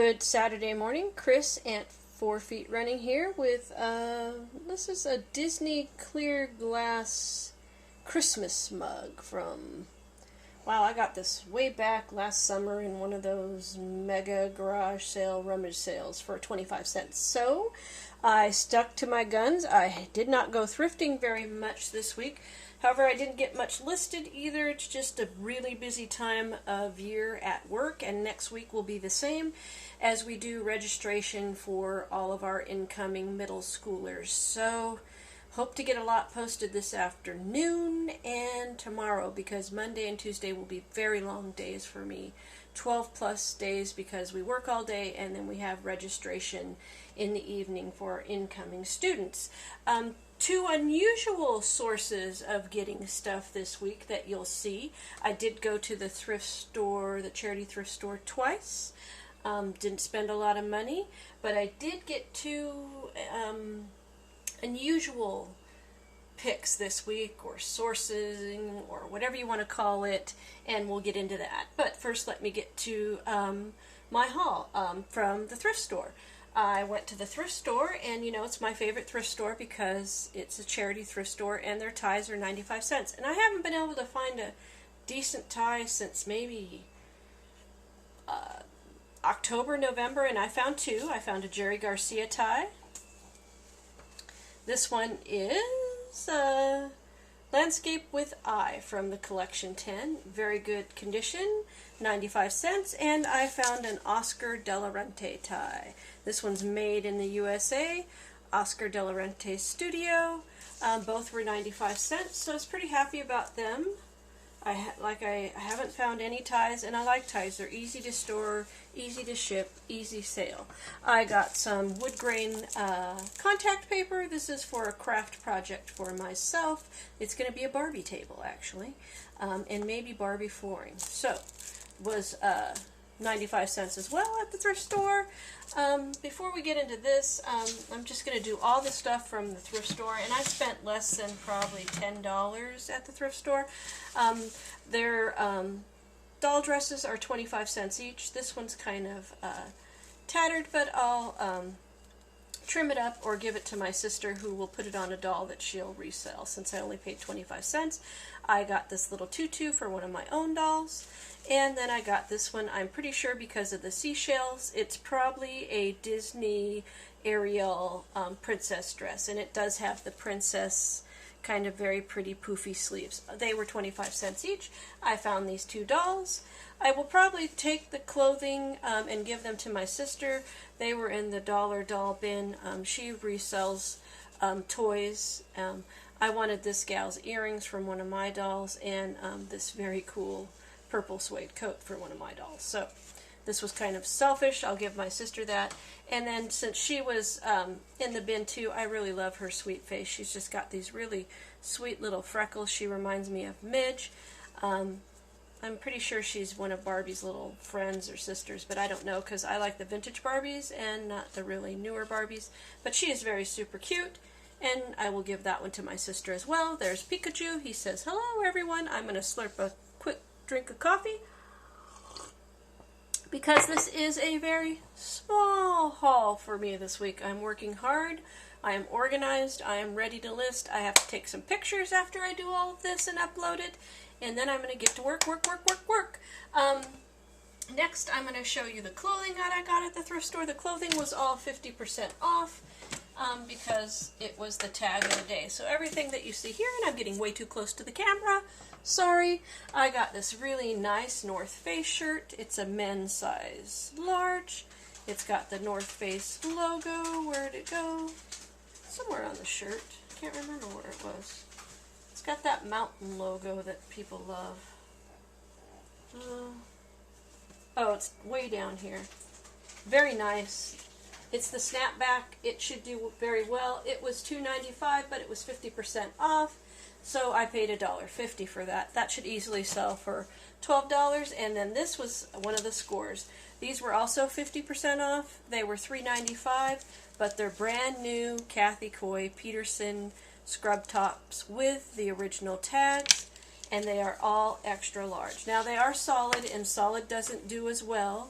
Good Saturday morning. Chris at 4 Feet Running here with, this is a Disney clear glass Christmas mug from, wow, I got this way back last summer in one of those mega garage sale rummage sales for 25 cents. So I stuck to my guns. I did not go thrifting very much this week. However, I didn't get much listed either. It's just a really busy time of year at work, and next week will be the same as we do registration for all of our incoming middle schoolers. So, hope to get a lot posted this afternoon and tomorrow, because Monday and Tuesday will be very long days for me. 12 plus days because we work all day, and then we have registration in the evening for incoming students. Two unusual sources of getting stuff this week that you'll see. I did go to the thrift store, the charity thrift store, twice. Didn't spend a lot of money, but I did get two unusual picks this week, or sourcing, or whatever you want to call it, and we'll get into that. But first, let me get to my haul from the thrift store. I went to the thrift store, and it's my favorite thrift store because it's a charity thrift store and their ties are 95 cents. And I haven't been able to find a decent tie since maybe October, November, and I found two. I found a Jerry Garcia tie. This one is Landscape with Eye from the Collection 10. Very good condition, 95 cents. And I found an Oscar De La Renta tie. This one's made in the USA, Oscar De La Renta Studio. Both were 95 cents, so I was pretty happy about them. I haven't found any ties, and I like ties. They're easy to store, easy to ship, easy sale. I got some wood grain contact paper. This is for a craft project for myself. It's going to be a Barbie table, actually, and maybe Barbie flooring. So, was 95 cents as well at the thrift store. Before we get into this, I'm just going to do all the stuff from the thrift store, and I spent less than probably $10 at the thrift store. Their doll dresses are 25 cents each. This one's kind of tattered, but I'll trim it up or give it to my sister, who will put it on a doll that she'll resell, since I only paid 25 cents. I got this little tutu for one of my own dolls. And then I got this one, I'm pretty sure because of the seashells, it's probably a Disney Ariel princess dress. And it does have the princess kind of very pretty poofy sleeves. They were 25 cents each. I found these two dolls. I will probably take the clothing and give them to my sister. They were in the dollar doll bin. She resells toys. I wanted this gal's earrings from one of my dolls, and this very cool purple suede coat for one of my dolls. So this was kind of selfish. I'll give my sister that. And then since she was in the bin too, I really love her sweet face. She's just got these really sweet little freckles. She reminds me of Midge. I'm pretty sure she's one of Barbie's little friends or sisters, but I don't know, because I like the vintage Barbies and not the really newer Barbies. But she is very super cute, and I will give that one to my sister as well. There's Pikachu. He says, "Hello everyone." I'm going to slurp a quick drink of coffee, because this is a very small haul for me this week. I'm working hard. I am organized. I am ready to list. I have to take some pictures after I do all of this and upload it, and then I'm going to get to work. Next, I'm going to show you the clothing that I got at the thrift store. The clothing was all 50% off because it was the tag of the day. So everything that you see here, and I'm getting way too close to the camera, sorry. I got this really nice North Face shirt. It's a men's size large. It's got the North Face logo. Where'd it go? Somewhere on the shirt. Can't remember where it was. It's got that mountain logo that people love. Oh, it's way down here. Very nice. It's the snapback. It should do very well. It was $2.95, but it was 50% off. So I paid $1.50 for that. That should easily sell for $12. And then this was one of the scores. These were also 50% off. They were $3.95, but they're brand new Kathy Coy Peterson scrub tops with the original tags, and they are all extra large. Now they are solid, and solid doesn't do as well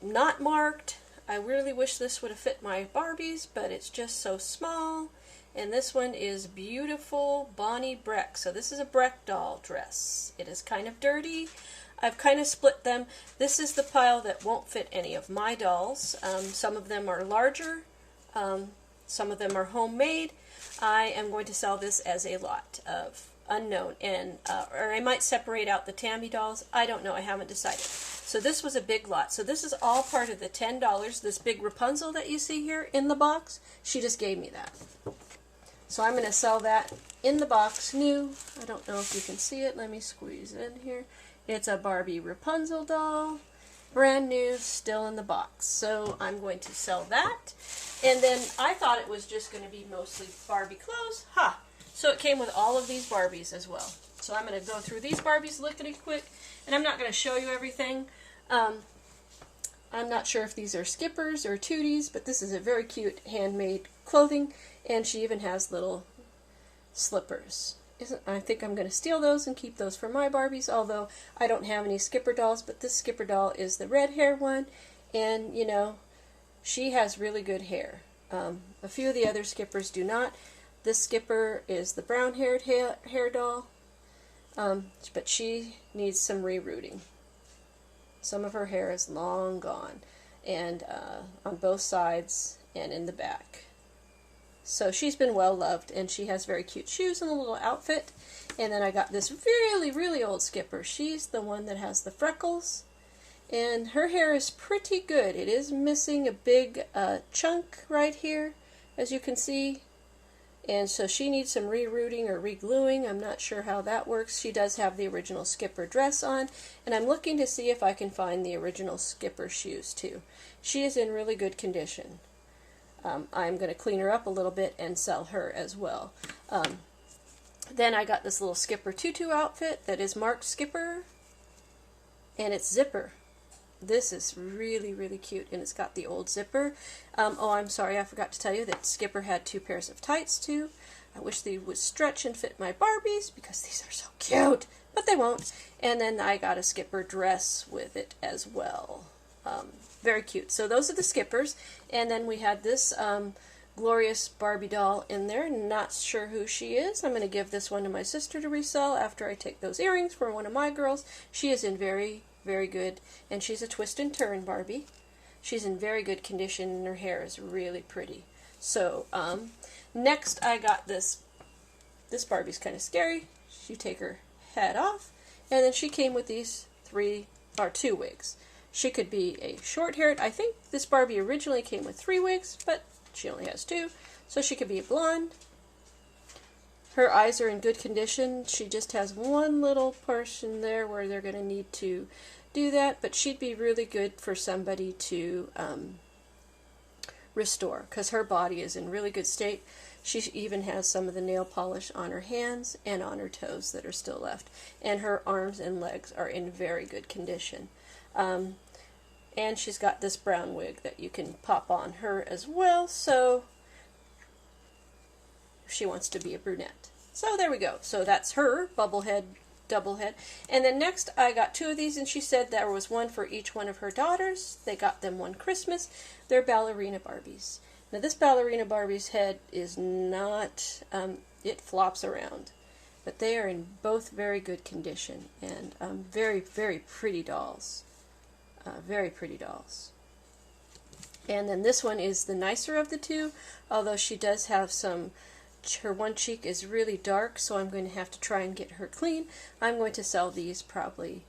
not marked. I really wish this would have fit my Barbies, but it's just so small. And this one is beautiful Bonnie Breck. So this is a Breck doll dress. It is kind of dirty. I've kind of split them. This is the pile that won't fit any of my dolls. Some of them are larger. Some of them are homemade. I am going to sell this as a lot of unknown, and or I might separate out the Tammy dolls. I don't know. I haven't decided. So this was a big lot. So this is all part of the $10. This big Rapunzel that you see here in the box, she just gave me that. So I'm going to sell that in the box, new. I don't know if you can see it. Let me squeeze it in here. It's a Barbie Rapunzel doll, brand new, still in the box. So I'm going to sell that. And then I thought it was just going to be mostly Barbie clothes. Ha! So it came with all of these Barbies as well. So I'm going to go through these Barbies lickety quick, and I'm not going to show you everything. I'm not sure if these are Skippers or Tooties, but this is a very cute handmade clothing, and she even has little slippers. I think I'm going to steal those and keep those for my Barbies, although I don't have any Skipper dolls, but this Skipper doll is the red hair one, and you know, she has really good hair. A few of the other Skippers do not. This Skipper is the brown haired hair doll, but she needs some rerouting. Some of her hair is long gone, and on both sides and in the back. So she's been well loved, and she has very cute shoes and a little outfit. And then I got this really, really old Skipper. She's the one that has the freckles, and her hair is pretty good. It is missing a big chunk right here, as you can see. And so she needs some rerouting or re-gluing. I'm not sure how that works. She does have the original Skipper dress on, and I'm looking to see if I can find the original Skipper shoes too. She is in really good condition. I'm going to clean her up a little bit and sell her as well. Then I got this little Skipper tutu outfit that is marked Skipper, and it's zipper. This is really, really cute, and it's got the old zipper. Oh, I'm sorry, I forgot to tell you that Skipper had 2 pairs of tights too. I wish they would stretch and fit my Barbies because these are so cute, but they won't. And then I got a Skipper dress with it as well. Very cute. So those are the Skippers, and then we had this glorious Barbie doll in there. Not sure who she is. I'm going to give this one to my sister to resell after I take those earrings for one of my girls. She is in very, very good, and she's a twist and turn Barbie. She's in very good condition, and her hair is really pretty. So next I got this Barbie's kind of scary. You take her head off, and then she came with these 2 wigs. She could be a short-haired. I think this Barbie originally came with 3 wigs, but she only has 2. So she could be a blonde. Her eyes are in good condition. She just has one little portion there where they're going to need to do that, but she'd be really good for somebody to restore because her body is in really good state. She even has some of the nail polish on her hands and on her toes that are still left, and her arms and legs are in very good condition. And she's got this brown wig that you can pop on her as well, so if she wants to be a brunette. So there we go. So that's her bubble head, double head. And then next I got 2 of these, and she said there was one for each one of her daughters. They got them one Christmas. They're Ballerina Barbies. Now this Ballerina Barbie's head is not, it flops around. But they are in both very good condition, and very, very pretty dolls. Very pretty dolls. And then this one is the nicer of the 2, although she does have some, her one cheek is really dark, so I'm going to have to try and get her clean. I'm going to sell these probably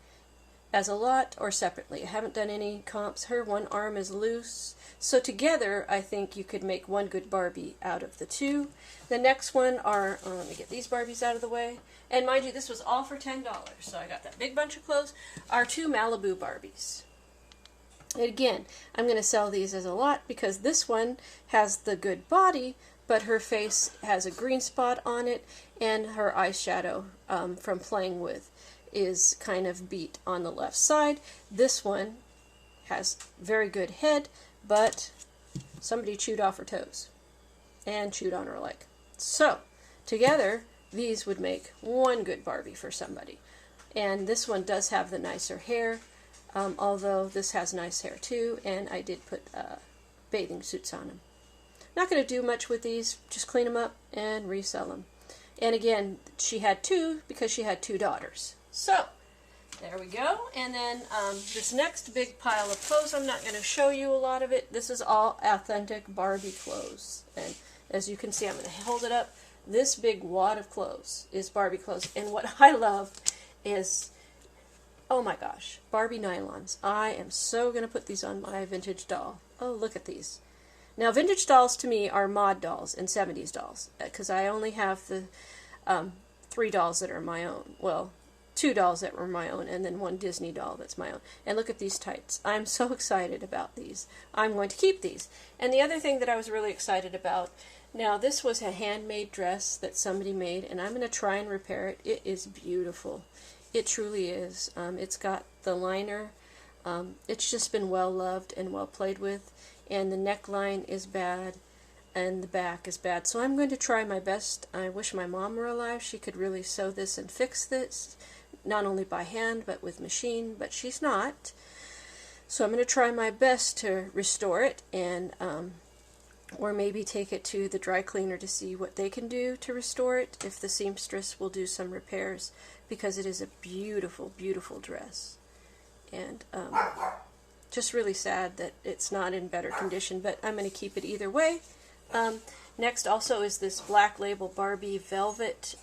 as a lot or separately. I haven't done any comps. Her one arm is loose, so together I think you could make one good Barbie out of the 2. The next one are, let me get these Barbies out of the way, and mind you, this was all for $10, so I got that big bunch of clothes, are 2 Malibu Barbies. And again, I'm going to sell these as a lot because this one has the good body, but her face has a green spot on it, and her eyeshadow from playing with is kind of beat on the left side. This one has very good head, but somebody chewed off her toes and chewed on her leg. So together, these would make one good Barbie for somebody. And this one does have the nicer hair. although this has nice hair too, and I did put bathing suits on them. Not going to do much with these, just clean them up and resell them. And again, she had two because she had two daughters. So, there we go. And then this next big pile of clothes, I'm not going to show you a lot of it. This is all authentic Barbie clothes. And as you can see, I'm going to hold it up. This big wad of clothes is Barbie clothes. And what I love is, oh my gosh, Barbie nylons. I am so going to put these on my vintage doll. Oh, look at these. Now, vintage dolls to me are mod dolls and 70s dolls, because I only have the 3 dolls that are my own. Well, 2 dolls that were my own, and then 1 Disney doll that's my own. And look at these tights. I'm so excited about these. I'm going to keep these. And the other thing that I was really excited about, now this was a handmade dress that somebody made, and I'm going to try and repair it. It is beautiful. It truly is. It's got the liner. It's just been well loved and well played with. And the neckline is bad, and the back is bad. So I'm going to try my best. I wish my mom were alive. She could really sew this and fix this, not only by hand, but with machine, but she's not. So I'm going to try my best to restore it, and or maybe take it to the dry cleaner to see what they can do to restore it, if the seamstress will do some repairs, because it is a beautiful, beautiful dress. And just really sad that it's not in better condition, but I'm going to keep it either way. Next also is this Black Label Barbie Velvet.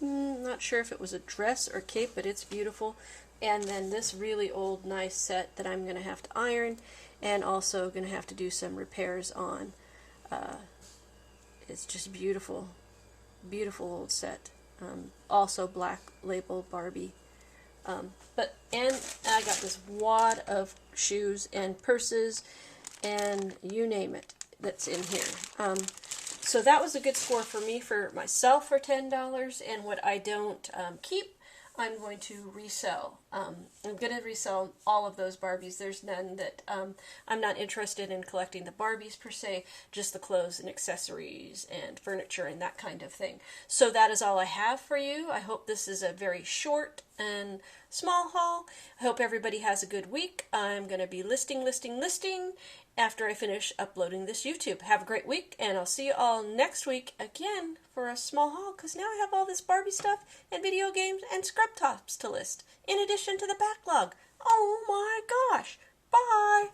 Not sure if it was a dress or cape, but it's beautiful. And then this really old, nice set that I'm going to have to iron, and also going to have to do some repairs on. It's just beautiful, beautiful old set. Also Black Label Barbie. And I got this wad of shoes and purses and you name it that's in here. So that was a good score for me, for myself, for $10. And what I don't keep, I'm going to resell. I'm going to resell all of those Barbies. There's none that I'm not interested in collecting the Barbies per se, just the clothes and accessories and furniture and that kind of thing. So that is all I have for you. I hope this is a very short and small haul. I hope everybody has a good week. I'm going to be listing after I finish uploading this YouTube. Have a great week, and I'll see you all next week again for a small haul, because now I have all this Barbie stuff and video games and scrub tops to list, in addition to the backlog. Oh my gosh. Bye!